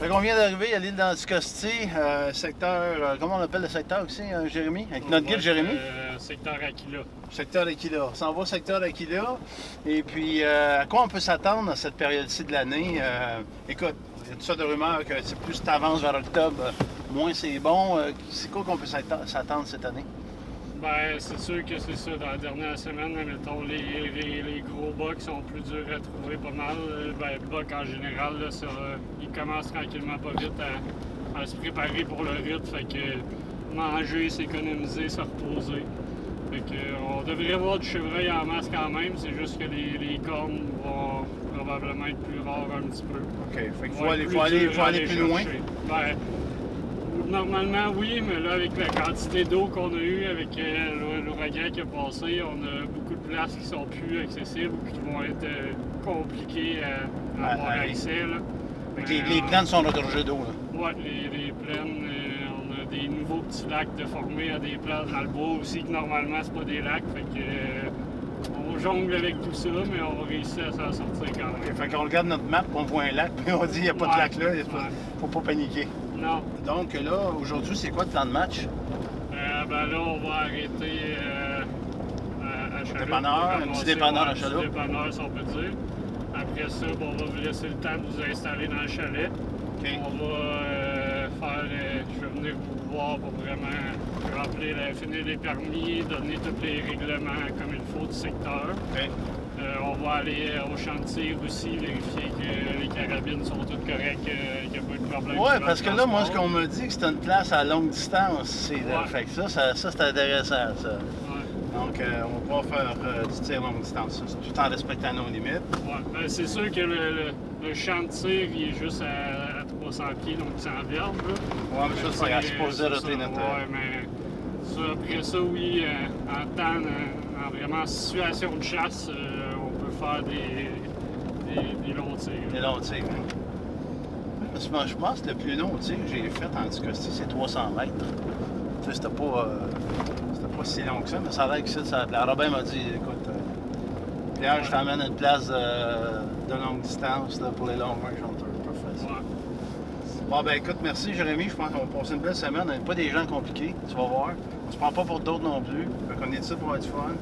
Fait qu'on vient d'arriver à l'île d'Anticosti, secteur, comment on appelle le secteur aussi, Jérémy? Avec notre guide Jérémy? Secteur Aquila. Secteur Aquila. On s'en va au secteur Aquila. Et puis, à quoi on peut s'attendre à cette période-ci de l'année? Écoute, il y a toutes sortes de rumeurs que plus tu avances vers octobre, moins c'est bon. C'est quoi qu'on peut s'attendre cette année? Ben, c'est sûr que c'est ça. Dans la dernière semaine, mettons, les gros bucks sont plus durs à trouver pas mal. Ben, le buck en général, là, il commence tranquillement pas vite à se préparer pour le rythme. Fait que manger, s'économiser, se reposer. Fait que on devrait avoir du chevreuil en masse quand même. C'est juste que les cornes vont probablement être plus rares un petit peu. OK. Fait qu'il faut aller plus loin. Ben, normalement, oui, mais là, avec la quantité d'eau qu'on a eue avec l'ouragan qui a passé, on a beaucoup de places qui sont plus accessibles ou qui vont être compliquées à avoir accès. Là. Les plaines sont regorgées d'eau. Oui, les plaines, on a des nouveaux petits lacs de formés à des places dans le bois aussi, que normalement, c'est pas des lacs. Fait que, on jongle avec tout ça, mais on va réussir à s'en sortir quand même. Okay, fait qu'on regarde notre map, on voit un lac, puis on dit qu'il n'y a pas de lac là, faut pas paniquer. Non. Donc là, aujourd'hui, c'est quoi le plan de match? Ben là, on va arrêter à Chaloupe. Dépanneur, un petit dépanneur à Chaloupe. Un petit dépanneur, si on peut dire. Après ça, on va vous laisser le temps de vous installer dans le chalet. Okay. On va je vais venir vous voir pour vraiment finir les permis, donner tous les règlements comme il faut du secteur. Okay. On va aller au champ de tir aussi, vérifier que les carabines sont toutes correctes, qu'il n'y a pas de problème. Oui, parce que là, moi, ce qu'on me dit, que c'est une place à longue distance. Fait que ça c'est intéressant, ça. Ouais. Donc, on va pouvoir faire du tir longue distance, tout en respectant nos limites. Oui, ben, c'est sûr que le champ de tir, il est juste à 300 pieds, donc 100 verges. Oui, mais ça, c'est supposé rester notre... Oui, mais ça, après ça, oui, en temps, en vraiment situation de chasse, on peut faire des longs tirs. Des longs tirs. Je pense que le plus long tir que j'ai fait en Anticosti, c'est 300 mètres. Tu sais, c'était pas si long que ça, mais ça a l'air que ça plaît. Robin m'a dit, écoute, Pierre, je t'emmène à une place de longue distance là, pour les longs range hunters. Parfait. Ouais. Bon, ben écoute, merci Jérémy. Je pense qu'on va passer une belle semaine. On n'est pas des gens compliqués, tu vas voir. On se prend pas pour d'autres non plus. Fait qu'on est ici pour avoir du fun.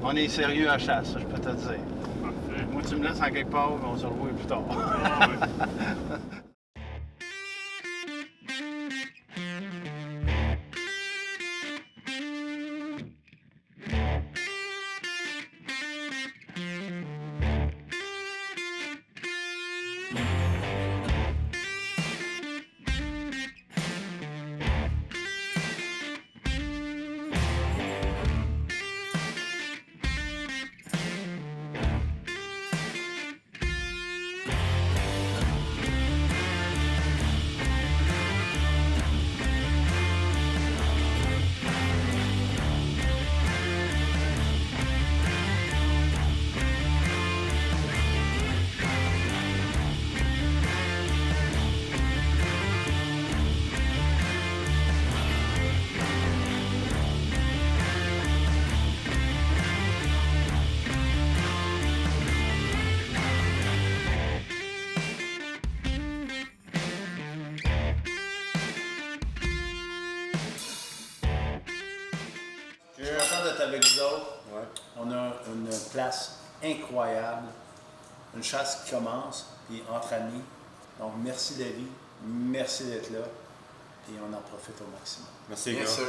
On est sérieux à chasse, ça, je peux te le dire. Parfait. Moi, tu me laisses en quelque part, et on se revoit plus tard. Ah, ouais. Avec vous autres. Ouais. On a une place incroyable, une chasse qui commence, puis entre amis. Donc, merci de la vie, merci d'être là, et on en profite au maximum. Merci, bien sûr.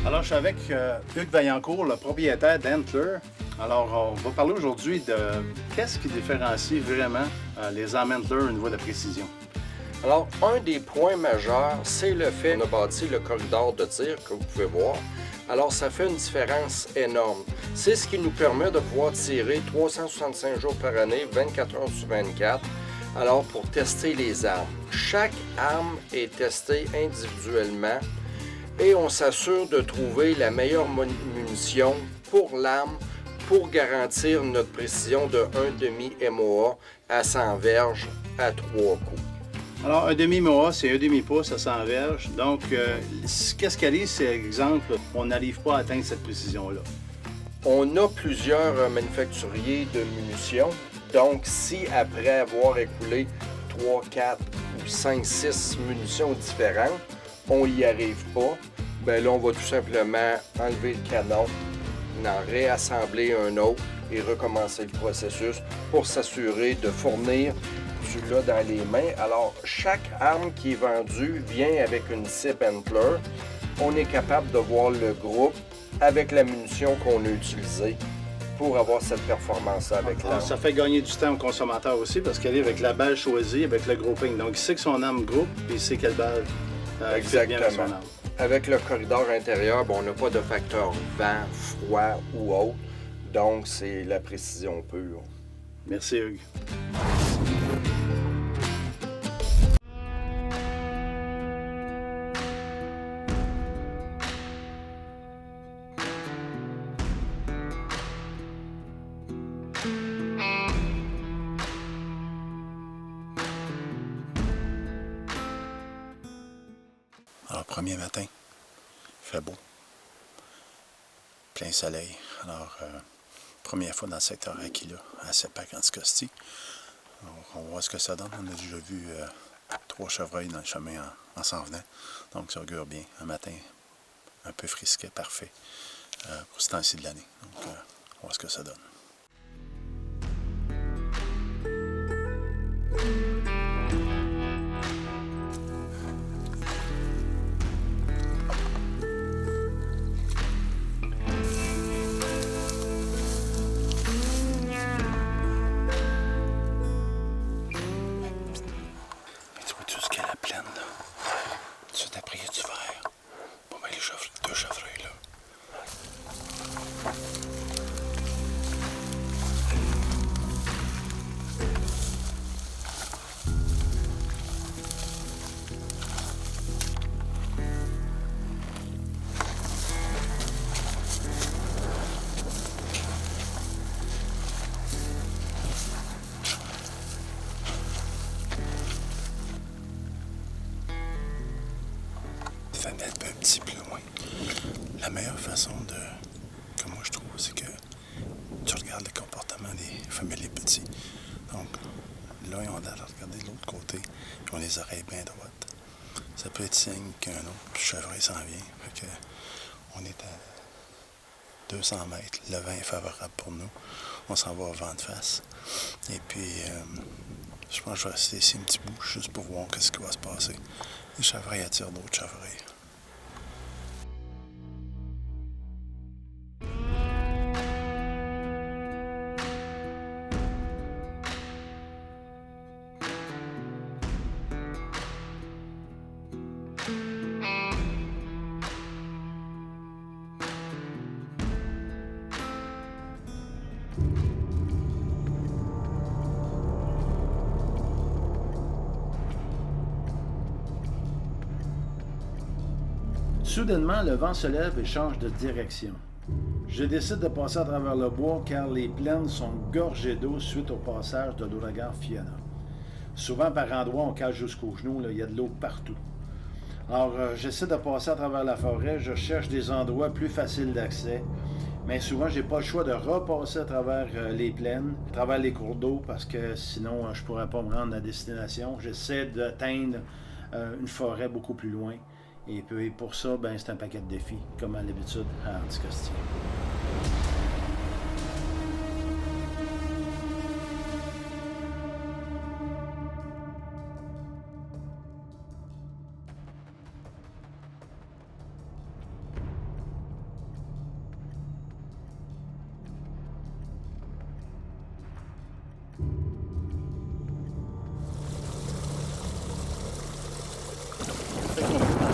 Alors, je suis avec Hugues Vaillancourt, le propriétaire d'Antler. Alors, on va parler aujourd'hui de qu'est-ce qui différencie vraiment les armes Antler au niveau de la précision. Alors, un des points majeurs, c'est le fait qu'on a bâti le corridor de tir que vous pouvez voir. Alors, ça fait une différence énorme. C'est ce qui nous permet de pouvoir tirer 365 jours par année, 24 heures sur 24. Alors, pour tester les armes. Chaque arme est testée individuellement et on s'assure de trouver la meilleure munition pour l'arme pour garantir notre précision de 1,5 MOA à 100 verges à 3 coups. Alors, un demi-mois, c'est un demi-pouce à 100 verges. Donc, qu'est-ce qui arrive, c'est exemple, on n'arrive pas à atteindre cette précision-là. On a plusieurs manufacturiers de munitions. Donc, si après avoir écoulé 3, 4 ou 5, 6 munitions différentes, on n'y arrive pas, bien là, on va tout simplement enlever le canon, en réassembler un autre et recommencer le processus pour s'assurer de fournir celui-là dans les mains. Alors, chaque arme qui est vendue vient avec une zip handler. On est capable de voir le groupe avec la munition qu'on a utilisée pour avoir cette performance avec l'arme. Ça fait gagner du temps au consommateur aussi parce qu'elle est avec la balle choisie, avec le grouping. Donc, il sait que son arme groupe et il sait quelle balle fit bien avec son arme. Avec le corridor intérieur, on n'a pas de facteur vent, froid ou autre. Donc, c'est la précision pure. Merci, Hugues. Alors, premier matin, il fait beau, plein soleil. Alors, première fois dans le secteur Aquila, à Sepac, Anticosti. On va voir ce que ça donne. On a déjà vu 3 chevreuils dans le chemin en s'en venant. Donc, ça augure bien. Un matin un peu frisquet, parfait pour ce temps-ci de l'année. Donc, on va voir ce que ça donne. Ça n'aide pas un petit peu loin. La meilleure façon que moi je trouve, c'est que tu regardes le comportement des femelles et petits. Donc, là, ils ont l'air de regarder de l'autre côté. Ils ont les oreilles bien droites. Ça peut être signe qu'un autre chevreuil s'en vient. Fait que on est à 200 mètres. Le vent est favorable pour nous. On s'en va au vent de face. Et puis, je pense que je vais rester ici un petit bout juste pour voir ce qui va se passer. Les chevreuils attirent d'autres chevreuils. Soudainement, le vent se lève et change de direction. Je décide de passer à travers le bois car les plaines sont gorgées d'eau suite au passage de l'ouragan Fiona. Souvent, par endroits, on cale jusqu'aux genoux, il y a de l'eau partout. Alors, j'essaie de passer à travers la forêt, je cherche des endroits plus faciles d'accès, mais souvent, j'ai pas le choix de repasser à travers les plaines, à travers les cours d'eau, parce que sinon, je pourrais pas me rendre à destination. J'essaie d'atteindre une forêt beaucoup plus loin. Et puis pour ça, c'est un paquet de défis, comme à l'habitude à Anticosti.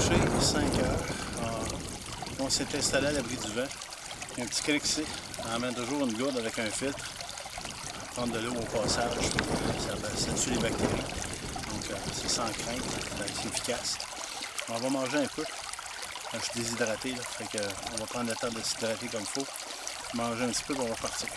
Il est 5 heures. On s'est installé à l'abri du vent. Il y a un petit cric ici. On emmène toujours une gourde avec un filtre. Prendre de l'eau au passage. Ça tue les bactéries. Donc c'est sans crainte. C'est efficace. On va manger un peu. Je suis déshydraté. Là, fait que, on va prendre le temps de s'hydrater comme il faut. Manger un petit peu et on va partir.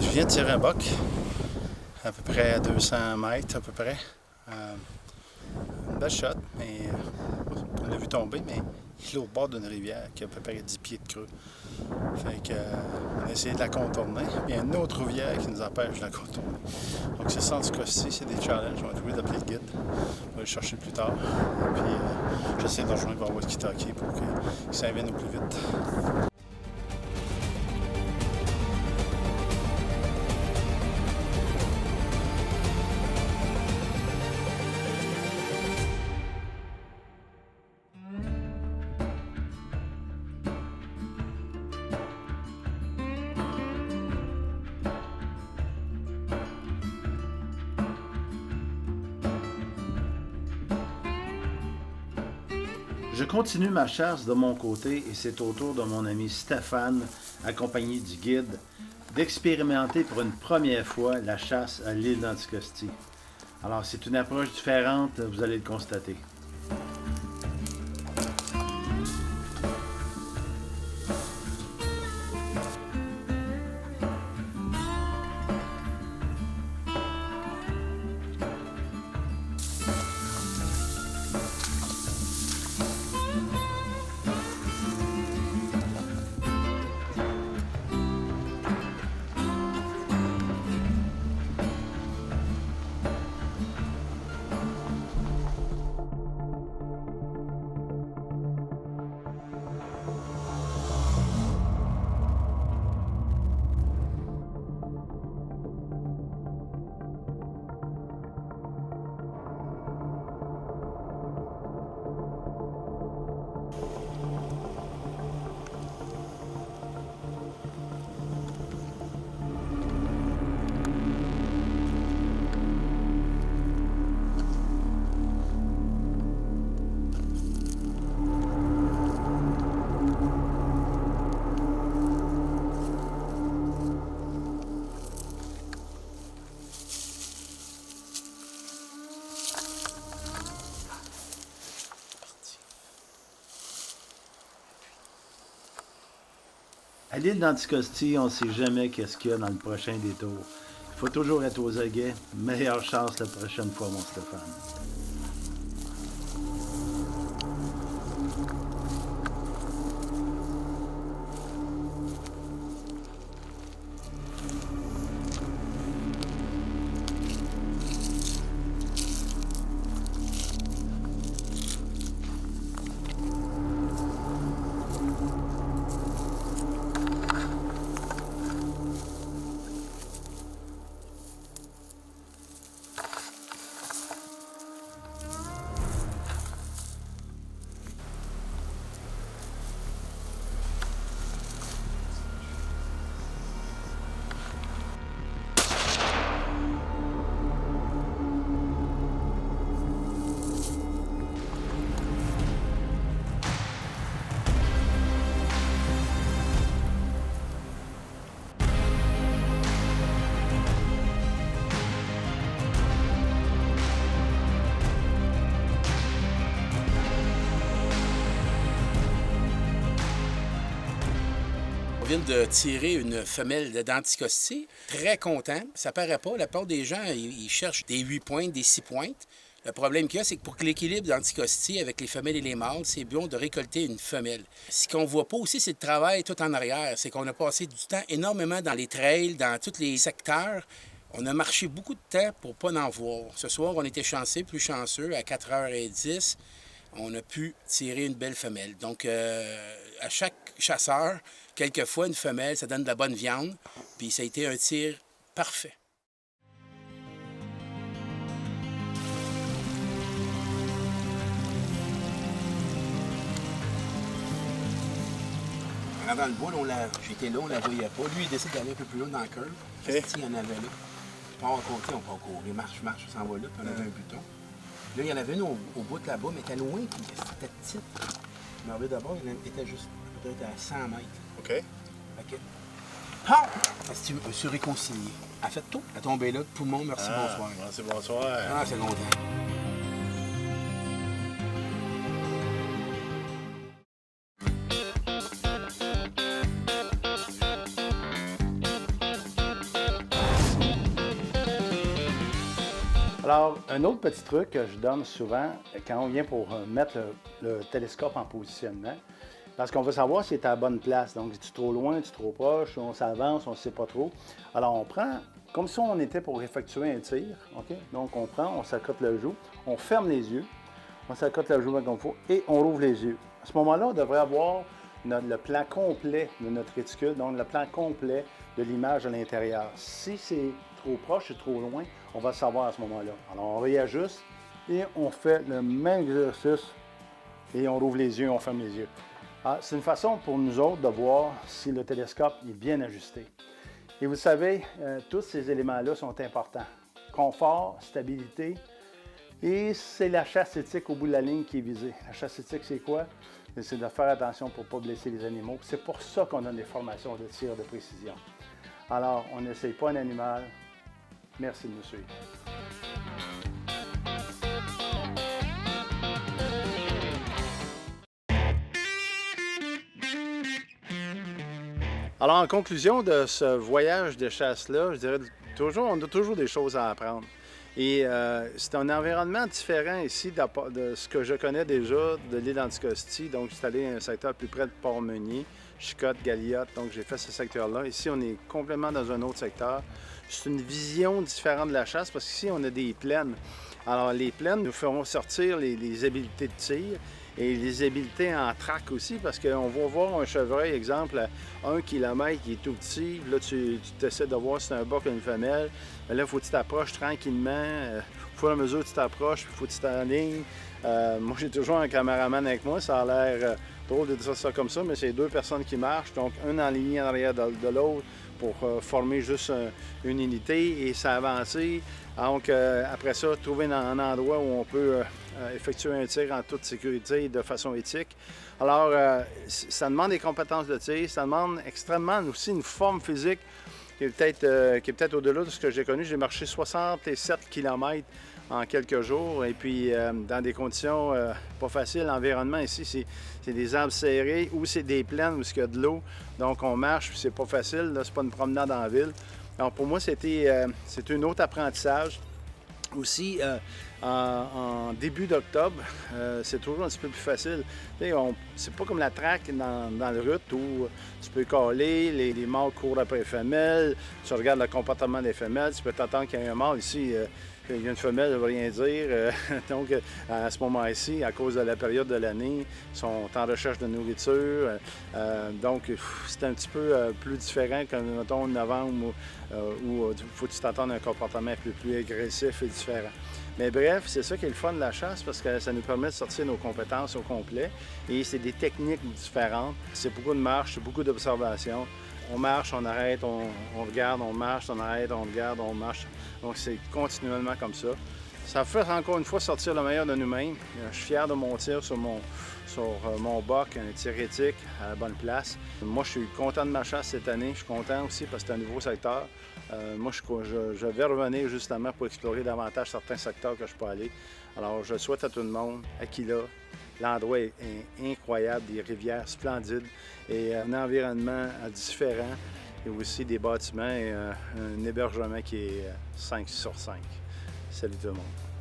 Je viens de tirer un boc, à peu près à 200 mètres, à peu près. Une belle shot, mais on l'a vu tomber, mais il est au bord d'une rivière qui a à peu près 10 pieds de creux. Fait que, on a essayé de la contourner. Il y a une autre rivière qui nous empêche de la contourner. Donc c'est ça, en ce cas-ci, c'est des challenges. On va trouver d'appeler le guide. On va le chercher plus tard. Puis j'essaie de rejoindre voir Walkie-Talkie pour qu'il s'en vienne au plus vite. Je continue ma chasse de mon côté et c'est au tour de mon ami Stéphane, accompagné du guide, d'expérimenter pour une première fois la chasse à l'île d'Anticosti. Alors c'est une approche différente, vous allez le constater. À l'île d'Anticosti, on ne sait jamais qu'est-ce qu'il y a dans le prochain détour. Il faut toujours être aux aguets. Meilleure chance la prochaine fois, mon Stéphane. On vient de tirer une femelle d'Anticosti. Très content. Ça paraît pas. La plupart des gens, ils cherchent des 8 pointes, des 6 pointes. Le problème qu'il y a, c'est que pour l'équilibre d'Anticosti avec les femelles et les mâles, c'est bon de récolter une femelle. Ce qu'on voit pas aussi, c'est le travail tout en arrière. C'est qu'on a passé du temps énormément dans les trails, dans tous les secteurs. On a marché beaucoup de temps pour pas en voir. Ce soir, on était chanceux, plus chanceux. À 4h10, on a pu tirer une belle femelle. Donc, à chaque chasseur, quelquefois, une femelle, ça donne de la bonne viande. Puis ça a été un tir parfait. Dans le bois, j'étais là, on la voyait pas. Lui, il décide d'aller un peu plus loin dans le curve. Okay. Il y en avait là. On va côté, on va courir, marche, on s'en va là, puis on avait un buton. Là, il y en avait une au bout de là-bas, mais elle était loin, puis c'était petite. Je me rappelle d'abord, elle était juste peut-être à 100 mètres. OK. OK. Ah! Est-ce que tu me suis réconcilié? Elle a fait tout. Elle est tombée là, poumon, merci, bonsoir. Merci, bonsoir. Ah, c'est longtemps. Alors, un autre petit truc que je donne souvent quand on vient pour mettre le télescope en positionnement, parce qu'on veut savoir si c'est à la bonne place. Donc, es-tu trop loin, es-tu trop proche, on s'avance, on ne sait pas trop. Alors, on prend, comme si on était pour effectuer un tir, OK? Donc, on prend, on s'accote le joue, on ferme les yeux, on s'accote le joue comme il faut et on rouvre les yeux. À ce moment-là, on devrait avoir le plan complet de notre réticule, donc le plan complet de l'image à l'intérieur. Si c'est trop proche ou trop loin, on va le savoir à ce moment-là. Alors, on réajuste et on fait le même exercice et on rouvre les yeux, on ferme les yeux. C'est une façon pour nous autres de voir si le télescope est bien ajusté. Et vous savez, tous ces éléments-là sont importants. Confort, stabilité, et c'est la chasse éthique au bout de la ligne qui est visée. La chasse éthique, c'est quoi? C'est de faire attention pour ne pas blesser les animaux. C'est pour ça qu'on a des formations de tir de précision. Alors, on n'essaye pas un animal. Merci de nous suivre. Alors, en conclusion de ce voyage de chasse-là, je dirais on a toujours des choses à apprendre. Et c'est un environnement différent ici de ce que je connais déjà de l'île d'Anticosti. Donc, je suis allé à un secteur plus près de Port-Meunier, Chicotte, Galiote. Donc, j'ai fait ce secteur-là. Ici, on est complètement dans un autre secteur. C'est une vision différente de la chasse parce qu'ici, on a des plaines. Alors, les plaines nous feront sortir les habiletés de tir et les habiletés en traque aussi parce qu'on va voir un chevreuil, exemple, à 1 km qui est tout petit. Là, tu essaies de voir si c'est un boc ou une femelle. Mais là, il faut que tu t'approches tranquillement. Au fur et à mesure que tu t'approches, il faut que tu t'alignes. Moi, j'ai toujours un caméraman avec moi. Ça a l'air drôle de dire ça comme ça, mais c'est 2 personnes qui marchent. Donc, un en ligne en arrière de l'autre pour former juste une unité et s'avancer. Donc, après ça, trouver un endroit où on peut effectuer un tir en toute sécurité et de façon éthique. Alors, ça demande des compétences de tir, ça demande extrêmement aussi une forme physique qui est peut-être au-delà de ce que j'ai connu. J'ai marché 67 km en quelques jours et puis dans des conditions pas faciles. L'environnement ici, c'est des arbres serrés ou c'est des plaines où il y a de l'eau. Donc, on marche puis c'est pas facile. Là, c'est pas une promenade en ville. Alors, pour moi, c'était un autre apprentissage. Aussi, en début d'octobre, c'est toujours un petit peu plus facile. C'est pas comme la traque dans la route où tu peux caler, les mâles courent après les femelles, tu regardes le comportement des femelles, tu peux t'attendre qu'il y ait un mâle. Ici, il y a une femelle, ça ne veut rien dire. Donc, à ce moment-ci, à cause de la période de l'année, ils sont en recherche de nourriture. Donc, c'est un petit peu plus différent que, mettons, novembre, où il faut que tu t'attendes à un comportement plus agressif et différent. Mais bref, c'est ça qui est le fun de la chasse parce que ça nous permet de sortir nos compétences au complet. Et c'est des techniques différentes. C'est beaucoup de marche, c'est beaucoup d'observation. On marche, on arrête, on regarde, on marche, on arrête, on regarde, on marche. Donc, c'est continuellement comme ça. Ça fait encore une fois sortir le meilleur de nous-mêmes. Je suis fier de mon tir sur mon boc, un tir éthique à la bonne place. Moi, je suis content de ma chasse cette année. Je suis content aussi parce que c'est un nouveau secteur. Moi, je vais revenir justement pour explorer davantage certains secteurs que je peux aller. Alors, je souhaite à tout le monde, Aquila, l'endroit est incroyable, des rivières splendides et un environnement différent et aussi des bâtiments et un hébergement qui est 5 sur 5. Salut tout le monde.